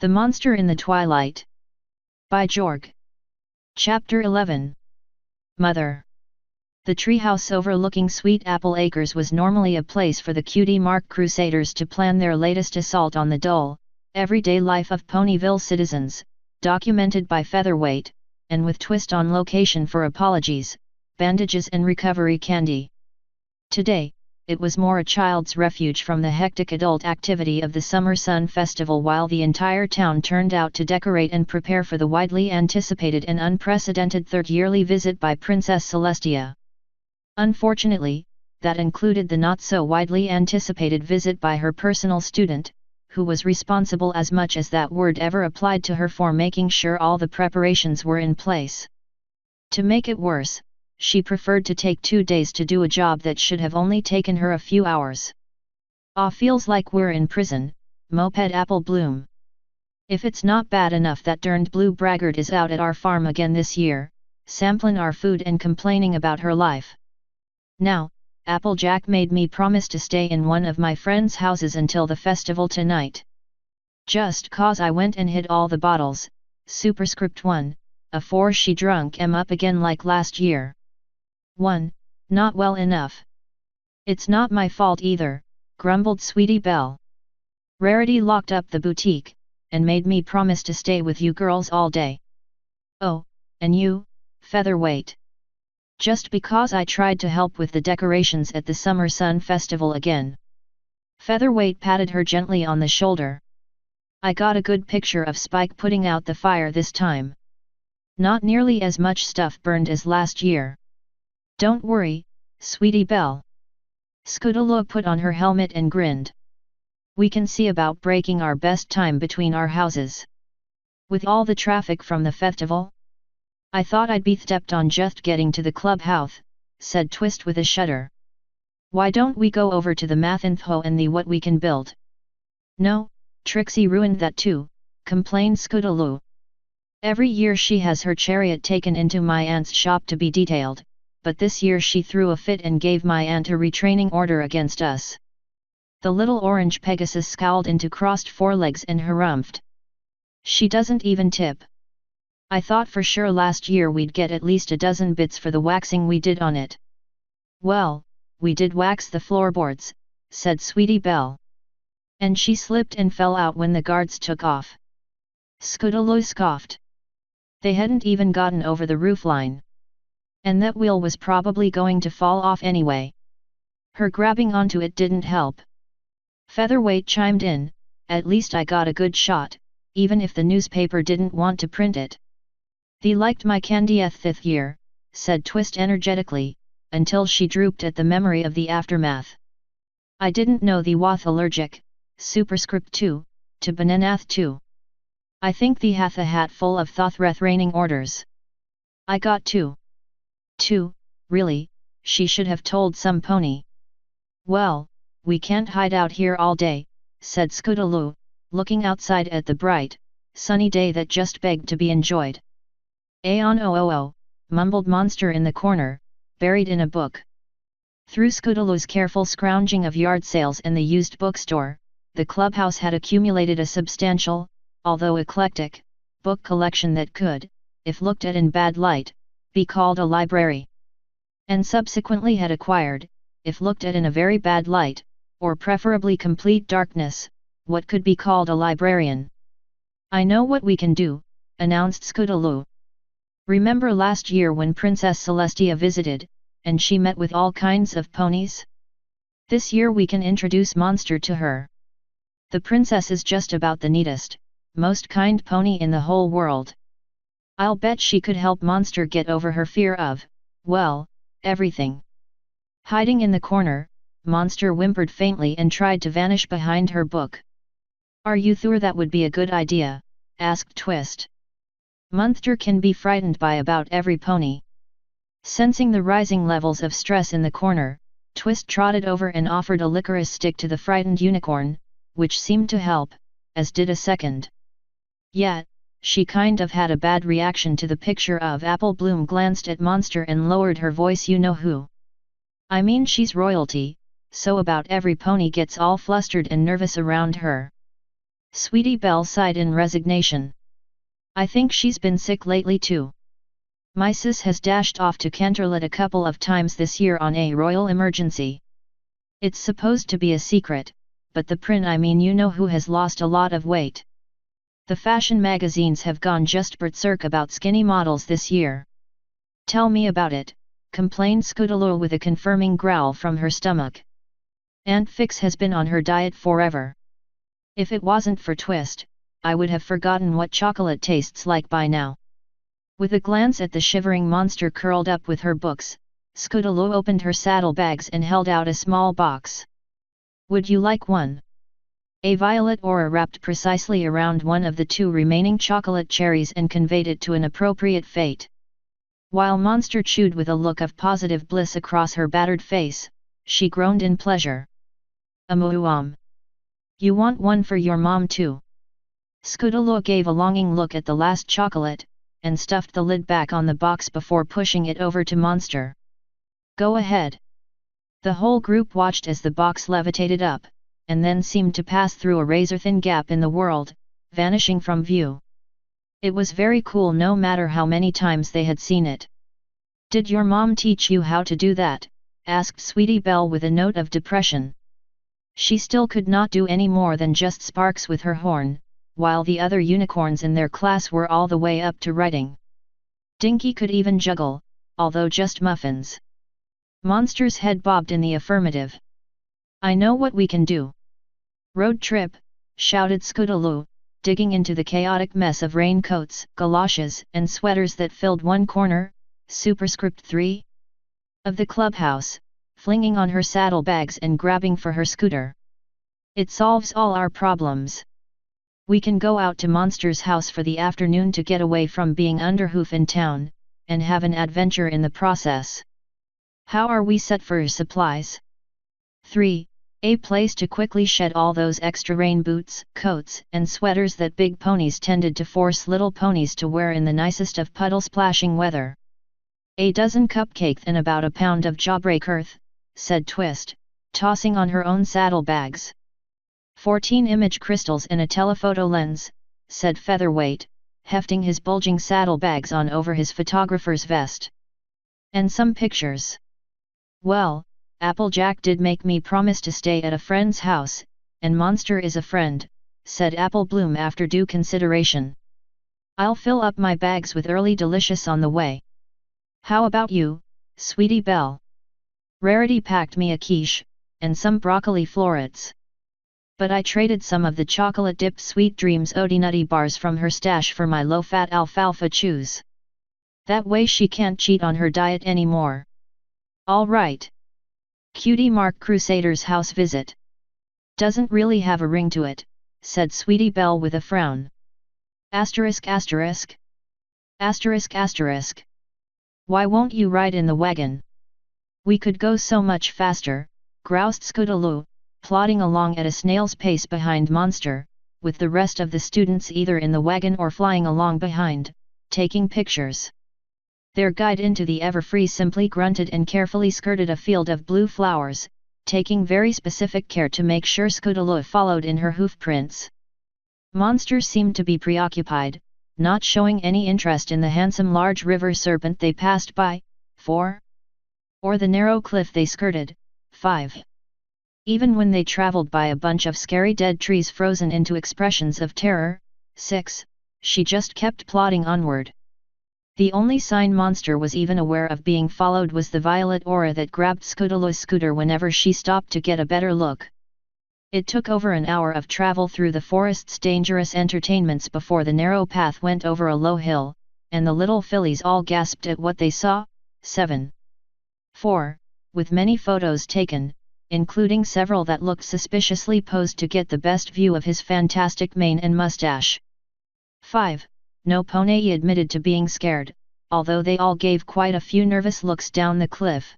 The Monster in the Twilight. By Jorg. Chapter 11. Mother. The treehouse overlooking Sweet Apple Acres was normally a place for the cutie mark crusaders to plan their latest assault on the dull, everyday life of Ponyville citizens, documented by Featherweight, and with twist on location for apologies, bandages and recovery candy. Today, it was more a child's refuge from the hectic adult activity of the Summer Sun Festival, while the entire town turned out to decorate and prepare for the widely anticipated and unprecedented third yearly visit by Princess Celestia. Unfortunately, that included the not-so-widely anticipated visit by her personal student, who was responsible as much as that word ever applied to her for making sure all the preparations were in place. To make it worse, she preferred to take 2 days to do a job that should have only taken her a few hours. Feels like we're in prison, moped Apple Bloom. If it's not bad enough that derned blue braggart is out at our farm again this year, samplin' our food and complaining about her life. Now, Applejack made me promise to stay in one of my friend's houses until the festival tonight. Just 'cause I went and hid all the bottles, superscript 1, afore she drunk 'em up again like last year. 1. Not well enough. It's not my fault either, grumbled Sweetie Belle. Rarity locked up the boutique, and made me promise to stay with you girls all day. Oh, and you, Featherweight. Just because I tried to help with the decorations at the Summer Sun Festival again. Featherweight patted her gently on the shoulder. I got a good picture of Spike putting out the fire this time. Not nearly as much stuff burned as last year. Don't worry, Sweetie Belle. Scootaloo put on her helmet and grinned. We can see about breaking our best time between our houses. With all the traffic from the festival? I thought I'd be stepped on just getting to the clubhouse, said Twist with a shudder. Why don't we go over to the Mathantho and the what we can build? No, Trixie ruined that too, complained Scootaloo. Every year she has her chariot taken into my aunt's shop to be detailed, but this year she threw a fit and gave my aunt a retraining order against us. The little orange Pegasus scowled into crossed forelegs and harumphed. She doesn't even tip. I thought for sure last year we'd get at least a dozen bits for the waxing we did on it. Well, we did wax the floorboards, said Sweetie Belle. And she slipped and fell out when the guards took off. Scootaloo scoffed. They hadn't even gotten over the roofline. And that wheel was probably going to fall off anyway. Her grabbing onto it didn't help. Featherweight chimed in, at least I got a good shot, even if the newspaper didn't want to print it. Thee liked my candy this year, said Twist energetically, until she drooped at the memory of the aftermath. I didn't know thee wath allergic, superscript 2, to bananath too. I think thee hath a hat full of Thothreth raining orders. I got 2. 2, really, she should have told some pony. Well, we can't hide out here all day, said Scootaloo, looking outside at the bright, sunny day that just begged to be enjoyed. Aeon oh, mumbled Monster in the corner, buried in a book. Through Scootaloo's careful scrounging of yard sales and the used bookstore, the clubhouse had accumulated a substantial, although eclectic, book collection that could, if looked at in bad light, be called a library. And subsequently had acquired, if looked at in a very bad light, or preferably complete darkness, what could be called a librarian. I know what we can do, announced Scootaloo. Remember last year when Princess Celestia visited, and she met with all kinds of ponies? This year we can introduce Monster to her. The princess is just about the neatest, most kind pony in the whole world. I'll bet she could help Monster get over her fear of, well, everything. Hiding in the corner, Monster whimpered faintly and tried to vanish behind her book. Are you sure that would be a good idea? Asked Twist. Monster can be frightened by about every pony. Sensing the rising levels of stress in the corner, Twist trotted over and offered a licorice stick to the frightened unicorn, which seemed to help, as did a second. Yet, she kind of had a bad reaction to the picture of Apple Bloom, glanced at Monster and lowered her voice. You know who? I mean, she's royalty, so about every pony gets all flustered and nervous around her. Sweetie Belle sighed in resignation. I think she's been sick lately too. My sis has dashed off to Canterlot a couple of times this year on a royal emergency. It's supposed to be a secret, but the you know who has lost a lot of weight. The fashion magazines have gone just berserk about skinny models this year. Tell me about it, complained Scootaloo with a confirming growl from her stomach. Aunt Fix has been on her diet forever. If it wasn't for Twist, I would have forgotten what chocolate tastes like by now. With a glance at the shivering monster curled up with her books, Scootaloo opened her saddlebags and held out a small box. Would you like one? A violet aura wrapped precisely around one of the two remaining chocolate cherries and conveyed it to an appropriate fate. While Monster chewed with a look of positive bliss across her battered face, she groaned in pleasure. You want one for your mom too? Scootaloo gave a longing look at the last chocolate, and stuffed the lid back on the box before pushing it over to Monster. Go ahead. The whole group watched as the box levitated up, and then seemed to pass through a razor-thin gap in the world, vanishing from view. It was very cool no matter how many times they had seen it. Did your mom teach you how to do that? Asked Sweetie Belle with a note of depression. She still could not do any more than just sparks with her horn, while the other unicorns in their class were all the way up to writing. Dinky could even juggle, although just muffins. Monster's head bobbed in the affirmative. I know what we can do. Road trip, shouted Scootaloo, digging into the chaotic mess of raincoats, galoshes, and sweaters that filled one corner, superscript 3, of the clubhouse, flinging on her saddlebags and grabbing for her scooter. It solves all our problems. We can go out to Monster's house for the afternoon to get away from being underhoof in town, and have an adventure in the process. How are we set for supplies? 3. A place to quickly shed all those extra rain boots, coats, and sweaters that big ponies tended to force little ponies to wear in the nicest of puddle-splashing weather. A dozen cupcakes and about a pound of jawbreak earth, said Twist, tossing on her own saddlebags. 14 image crystals and a telephoto lens, said Featherweight, hefting his bulging saddlebags on over his photographer's vest. And some pictures. Well, Applejack did make me promise to stay at a friend's house, and Monster is a friend, said Apple Bloom after due consideration. I'll fill up my bags with early delicious on the way. How about you, Sweetie Belle? Rarity packed me a quiche, and some broccoli florets. But I traded some of the chocolate-dipped Sweet Dreams Oaty Nutty bars from her stash for my low-fat alfalfa chews. That way she can't cheat on her diet anymore. All right. Cutie Mark Crusader's house visit. Doesn't really have a ring to it, said Sweetie Belle with a frown. Asterisk asterisk. Asterisk asterisk. Why won't you ride in the wagon? We could go so much faster, groused Scootaloo, plodding along at a snail's pace behind Monster, with the rest of the students either in the wagon or flying along behind, taking pictures. Their guide into the Everfree simply grunted and carefully skirted a field of blue flowers, taking very specific care to make sure Scootaloo followed in her hoof prints. Monster seemed to be preoccupied, not showing any interest in the handsome large river serpent they passed by, 4. Or the narrow cliff they skirted, 5. Even when they traveled by a bunch of scary dead trees frozen into expressions of terror, 6, she just kept plodding onward. The only sign Monster was even aware of being followed was the violet aura that grabbed Scootaloo's scooter whenever she stopped to get a better look. It took over an hour of travel through the forest's dangerous entertainments before the narrow path went over a low hill, and the little fillies all gasped at what they saw. 7. 4. With many photos taken, including several that looked suspiciously posed to get the best view of his fantastic mane and mustache. 5. No pony admitted to being scared, although they all gave quite a few nervous looks down the cliff.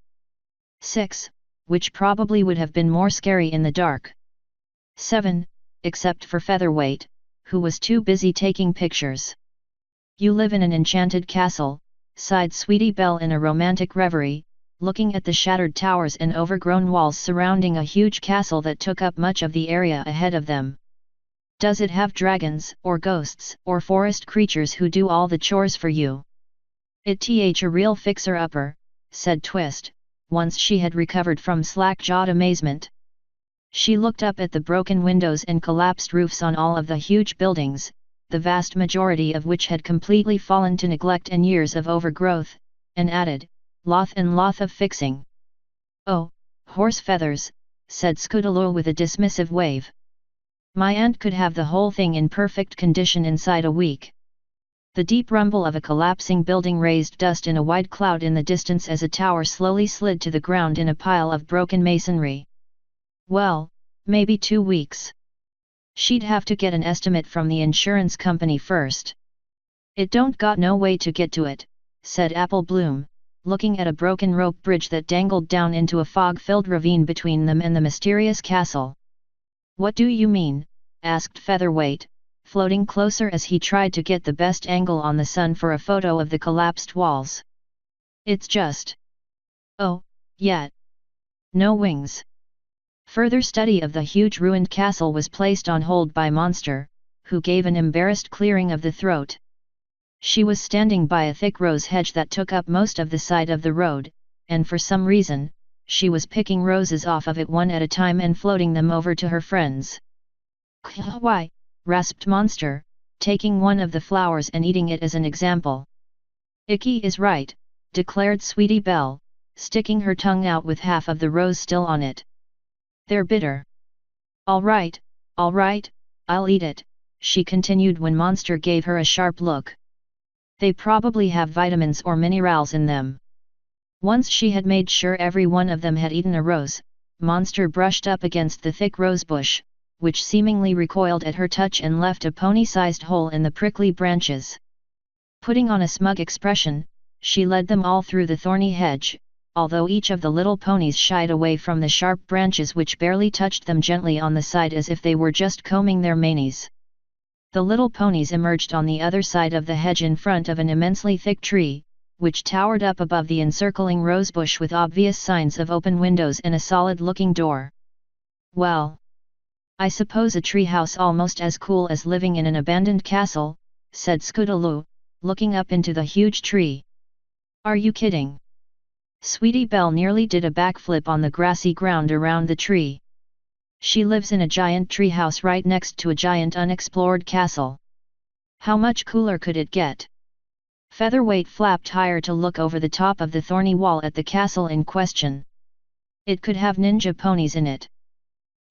6. Which probably would have been more scary in the dark. 7. Except for Featherweight, who was too busy taking pictures. You live in an enchanted castle, sighed Sweetie Belle in a romantic reverie, looking at the shattered towers and overgrown walls surrounding a huge castle that took up much of the area ahead of them. Does it have dragons, or ghosts, or forest creatures who do all the chores for you? It's a real fixer-upper, said Twist, once she had recovered from slack-jawed amazement. She looked up at the broken windows and collapsed roofs on all of the huge buildings, the vast majority of which had completely fallen to neglect and years of overgrowth, and added, loth of fixing. Oh, horse feathers, said Scootaloo with a dismissive wave. My aunt could have the whole thing in perfect condition inside a week. The deep rumble of a collapsing building raised dust in a white cloud in the distance as a tower slowly slid to the ground in a pile of broken masonry. Well, maybe 2 weeks. She'd have to get an estimate from the insurance company first. It don't got no way to get to it, said Apple Bloom, looking at a broken rope bridge that dangled down into a fog-filled ravine between them and the mysterious castle. What do you mean? Asked Featherweight, floating closer as he tried to get the best angle on the sun for a photo of the collapsed walls. It's just... Oh, yeah. No wings. Further study of the huge ruined castle was placed on hold by Monster, who gave an embarrassed clearing of the throat. She was standing by a thick rose hedge that took up most of the side of the road, and for some reason, she was picking roses off of it one at a time and floating them over to her friends. Why, rasped Monster, taking one of the flowers and eating it as an example. Icky is right, declared Sweetie Belle, sticking her tongue out with half of the rose still on it. They're bitter. All right, I'll eat it, she continued when Monster gave her a sharp look. They probably have vitamins or minerals in them. Once she had made sure every one of them had eaten a rose, Monster brushed up against the thick rosebush, which seemingly recoiled at her touch and left a pony-sized hole in the prickly branches. Putting on a smug expression, she led them all through the thorny hedge, although each of the little ponies shied away from the sharp branches which barely touched them gently on the side as if they were just combing their manes. The little ponies emerged on the other side of the hedge in front of an immensely thick tree, which towered up above the encircling rosebush with obvious signs of open windows and a solid-looking door. Well, I suppose a treehouse almost as cool as living in an abandoned castle, said Scootaloo, looking up into the huge tree. Are you kidding? Sweetie Belle nearly did a backflip on the grassy ground around the tree. She lives in a giant treehouse right next to a giant unexplored castle. How much cooler could it get? Featherweight flapped higher to look over the top of the thorny wall at the castle in question. It could have ninja ponies in it.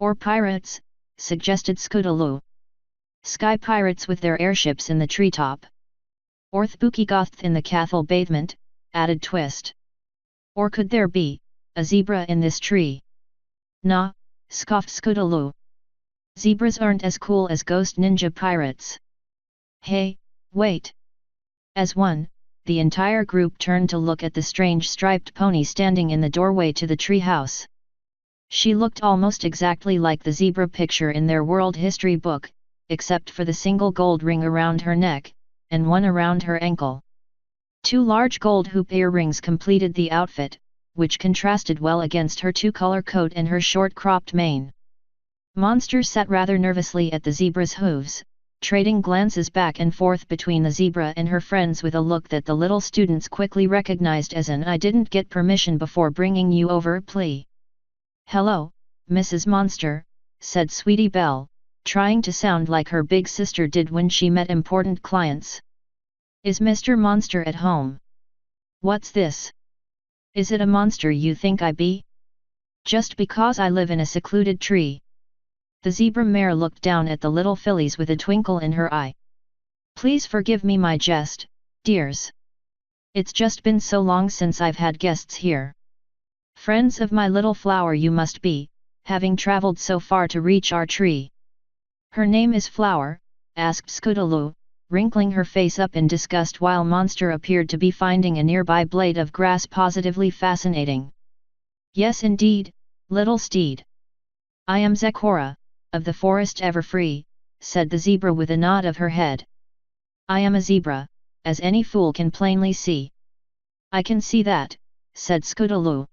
Or pirates, suggested Scootaloo. Sky pirates with their airships in the treetop. Or spooky goths in the castle basement, added Twist. Or could there be a zebra in this tree? Nah, scoffed Scootaloo. Zebras aren't as cool as ghost ninja pirates. Hey, wait. As one, the entire group turned to look at the strange striped pony standing in the doorway to the treehouse. She looked almost exactly like the zebra picture in their world history book, except for the single gold ring around her neck, and one around her ankle. 2 large gold hoop earrings completed the outfit, which contrasted well against her 2-color coat and her short cropped mane. Monster sat rather nervously at the zebra's hooves, trading glances back and forth between the zebra and her friends with a look that the little students quickly recognized as an "I didn't get permission before bringing you over" plea. Hello, Mrs. Monster, said Sweetie Belle, trying to sound like her big sister did when she met important clients. Is Mr. Monster at home? What's this? Is it a monster you think I be? Just because I live in a secluded tree. The zebra mare looked down at the little fillies with a twinkle in her eye. Please forgive me my jest, dears. It's just been so long since I've had guests here. Friends of my little flower you must be, having traveled so far to reach our tree. Her name is Flower? Asked Scootaloo, wrinkling her face up in disgust while Monster appeared to be finding a nearby blade of grass positively fascinating. Yes indeed, little steed. I am Zekora, of the forest Everfree, said the zebra with a nod of her head. I am a zebra, as any fool can plainly see. I can see that, said Scootaloo.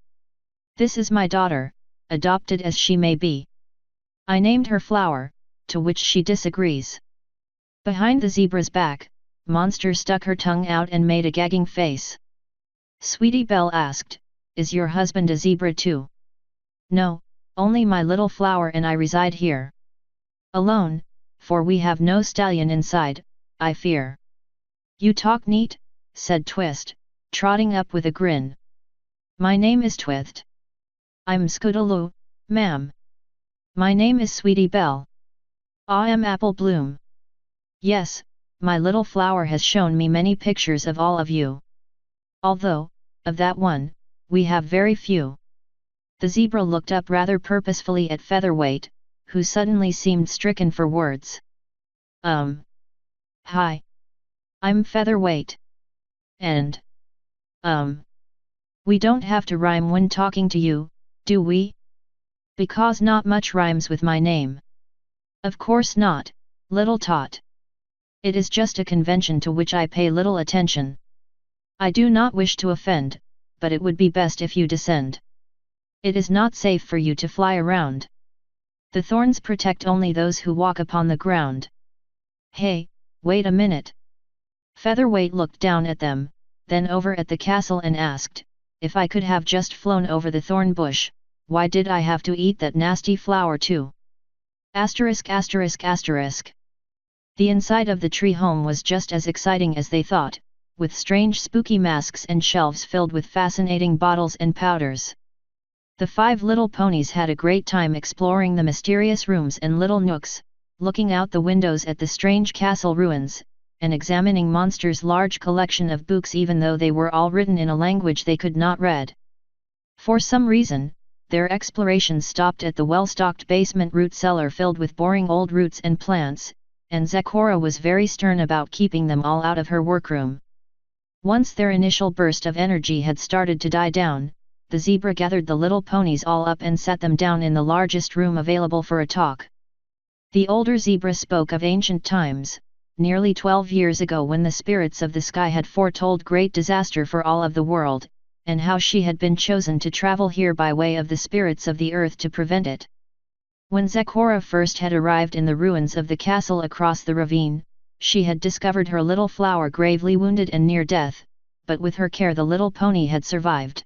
This is my daughter, adopted as she may be. I named her Flower, to which she disagrees. Behind the zebra's back, Monster stuck her tongue out and made a gagging face. Sweetie Belle asked, "Is your husband a zebra too?" "No, only my little flower and I reside here. Alone, for we have no stallion inside, I fear." "You talk neat," said Twist, trotting up with a grin. "My name is Twist. I'm Scootaloo, ma'am. My name is Sweetie Belle. I am Apple Bloom. Yes, my little flower has shown me many pictures of all of you. Although, of that one, we have very few." The zebra looked up rather purposefully at Featherweight, who suddenly seemed stricken for words. Hi. I'm Featherweight. And, we don't have to rhyme when talking to you, do we? Because not much rhymes with my name." "Of course not, little tot. It is just a convention to which I pay little attention. I do not wish to offend, but it would be best if you descend. It is not safe for you to fly around. The thorns protect only those who walk upon the ground." "Hey, wait a minute." Featherweight looked down at them, then over at the castle and asked, "If I could have just flown over the thorn bush, why did I have to eat that nasty flower too?" Asterisk asterisk asterisk. The inside of the tree home was just as exciting as they thought, with strange spooky masks and shelves filled with fascinating bottles and powders. The 5 little ponies had a great time exploring the mysterious rooms and little nooks, looking out the windows at the strange castle ruins, and examining Monster's large collection of books even though they were all written in a language they could not read. For some reason, their explorations stopped at the well-stocked basement root cellar filled with boring old roots and plants, and Zecora was very stern about keeping them all out of her workroom. Once their initial burst of energy had started to die down, the zebra gathered the little ponies all up and sat them down in the largest room available for a talk. The older zebra spoke of ancient times, nearly 12 years ago when the spirits of the sky had foretold great disaster for all of the world, and how she had been chosen to travel here by way of the spirits of the earth to prevent it. When Zecora first had arrived in the ruins of the castle across the ravine, she had discovered her little flower gravely wounded and near death, but with her care the little pony had survived.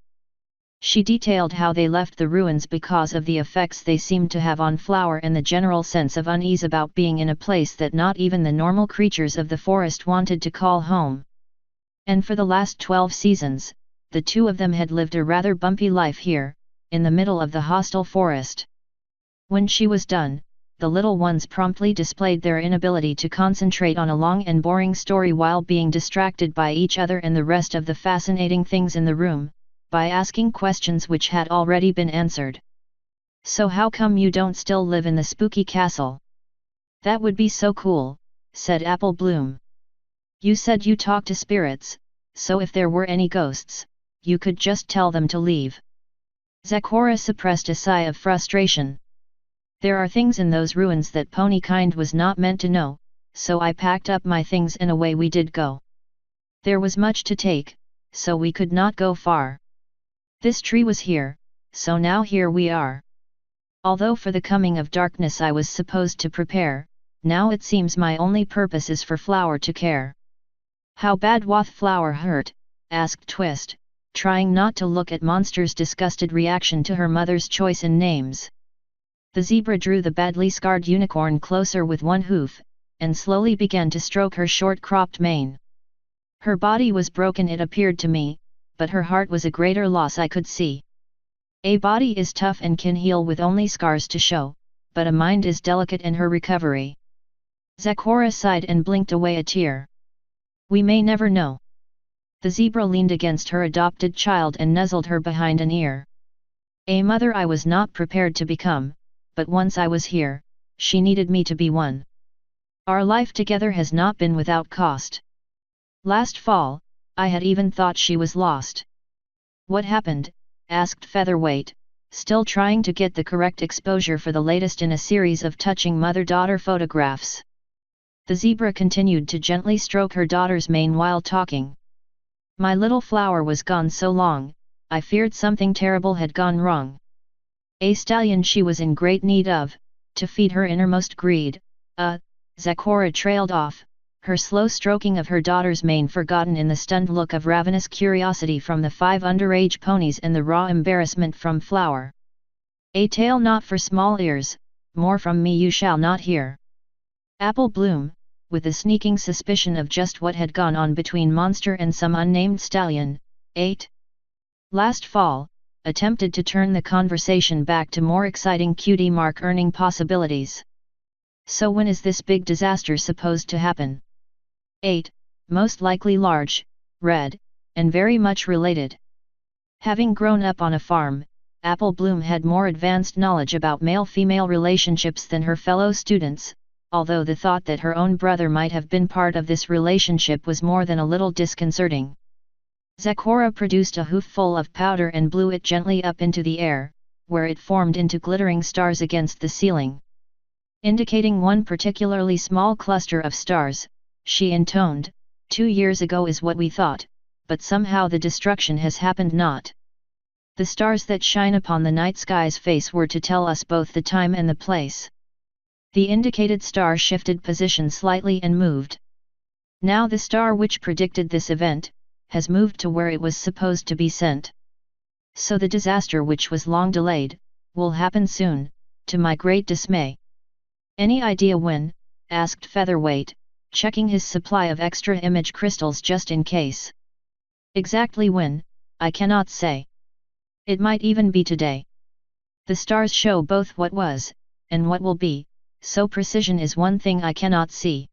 She detailed how they left the ruins because of the effects they seemed to have on Flower and the general sense of unease about being in a place that not even the normal creatures of the forest wanted to call home. And for the last 12 seasons, the two of them had lived a rather bumpy life here, in the middle of the hostile forest. When she was done, the little ones promptly displayed their inability to concentrate on a long and boring story while being distracted by each other and the rest of the fascinating things in the room, by asking questions which had already been answered. "So how come you don't still live in the spooky castle?" "That would be so cool," said Apple Bloom. "You said you talk to spirits, so if there were any ghosts, you could just tell them to leave." Zecora suppressed a sigh of frustration. "There are things in those ruins that ponykind was not meant to know, so I packed up my things and away we did go. There was much to take, so we could not go far. This tree was here, so now here we are. Although for the coming of darkness I was supposed to prepare, now it seems my only purpose is for Flower to care." "How bad wath Flower hurt?" asked Twist, trying not to look at Monster's disgusted reaction to her mother's choice in names. The zebra drew the badly scarred unicorn closer with one hoof, and slowly began to stroke her short-cropped mane. "Her body was broken it appeared to me, but her heart was a greater loss I could see. A body is tough and can heal with only scars to show, but a mind is delicate in her recovery." Zecora sighed and blinked away a tear. "We may never know." The zebra leaned against her adopted child and nuzzled her behind an ear. "A mother I was not prepared to become, but once I was here, she needed me to be one. Our life together has not been without cost. Last fall, I had even thought she was lost." "What happened?" asked Featherweight, still trying to get the correct exposure for the latest in a series of touching mother-daughter photographs. The zebra continued to gently stroke her daughter's mane while talking. "My little Flower was gone so long, I feared something terrible had gone wrong. A stallion she was in great need of, to feed her innermost greed, Zecora trailed off, her slow stroking of her daughter's mane forgotten in the stunned look of ravenous curiosity from the 5 underage ponies and the raw embarrassment from Flower. A tale not for small ears, more from me you shall not hear. Apple Bloom, with a sneaking suspicion of just what had gone on between Monster and some unnamed stallion, 8. Last fall, attempted to turn the conversation back to more exciting cutie mark earning possibilities. So when is this big disaster supposed to happen? 8. Most likely large, red, and very much related. Having grown up on a farm, Apple Bloom had more advanced knowledge about male-female relationships than her fellow students, although the thought that her own brother might have been part of this relationship was more than a little disconcerting. Zecora produced a hoofful of powder and blew it gently up into the air, where it formed into glittering stars against the ceiling. Indicating one particularly small cluster of stars, she intoned, 2 years ago is what we thought, but somehow the destruction has happened not. The stars that shine upon the night sky's face were to tell us both the time and the place. The indicated star shifted position slightly and moved. Now the star which predicted this event, has moved to where it was supposed to be sent. So the disaster which was long delayed, will happen soon, to my great dismay. Any idea when? Asked Featherweight, checking his supply of extra image crystals just in case. Exactly when, I cannot say. It might even be today. The stars show both what was, and what will be, so precision is one thing I cannot see.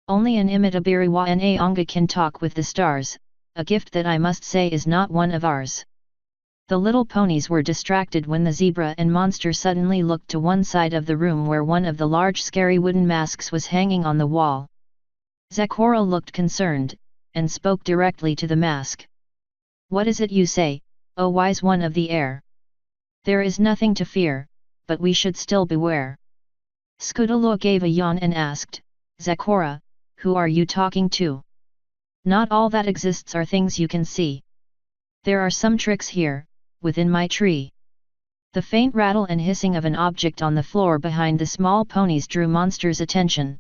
Only an Imitabiriwa Anga can talk with the stars, a gift that I must say is not one of ours. The little ponies were distracted when the zebra and Monster suddenly looked to one side of the room where one of the large scary wooden masks was hanging on the wall. Zecora looked concerned, and spoke directly to the mask. What is it you say, O wise one of the air? There is nothing to fear, but we should still beware. Scudalo gave a yawn and asked, Zecora, who are you talking to? Not all that exists are things you can see. There are some tricks here, within my tree. The faint rattle and hissing of an object on the floor behind the small ponies drew Monster's attention.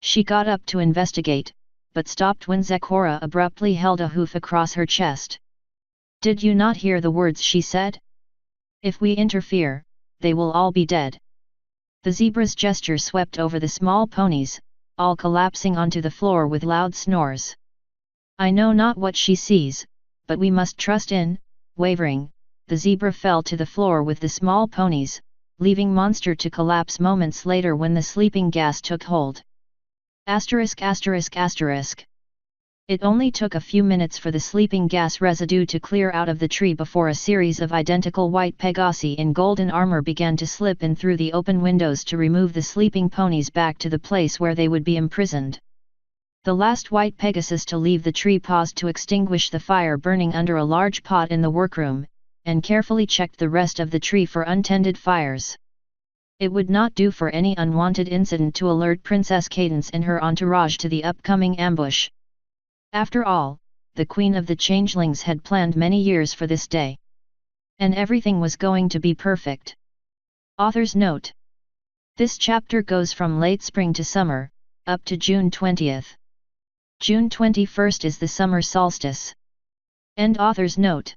She got up to investigate, but stopped when Zecora abruptly held a hoof across her chest. Did you not hear the words she said? If we interfere, they will all be dead. The zebra's gesture swept over the small ponies, all collapsing onto the floor with loud snores. I know not what she sees, but we must trust in. Wavering, the zebra fell to the floor with the small ponies, leaving Monster to collapse moments later when the sleeping gas took hold. ******. It only took a few minutes for the sleeping gas residue to clear out of the tree before a series of identical white Pegasi in golden armor began to slip in through the open windows to remove the sleeping ponies back to the place where they would be imprisoned. The last white Pegasus to leave the tree paused to extinguish the fire burning under a large pot in the workroom, and carefully checked the rest of the tree for untended fires. It would not do for any unwanted incident to alert Princess Cadence and her entourage to the upcoming ambush. After all, the Queen of the Changelings had planned many years for this day. And everything was going to be perfect. Author's note. This chapter goes from late spring to summer, up to June 20th. June 21st is the summer solstice. End author's note.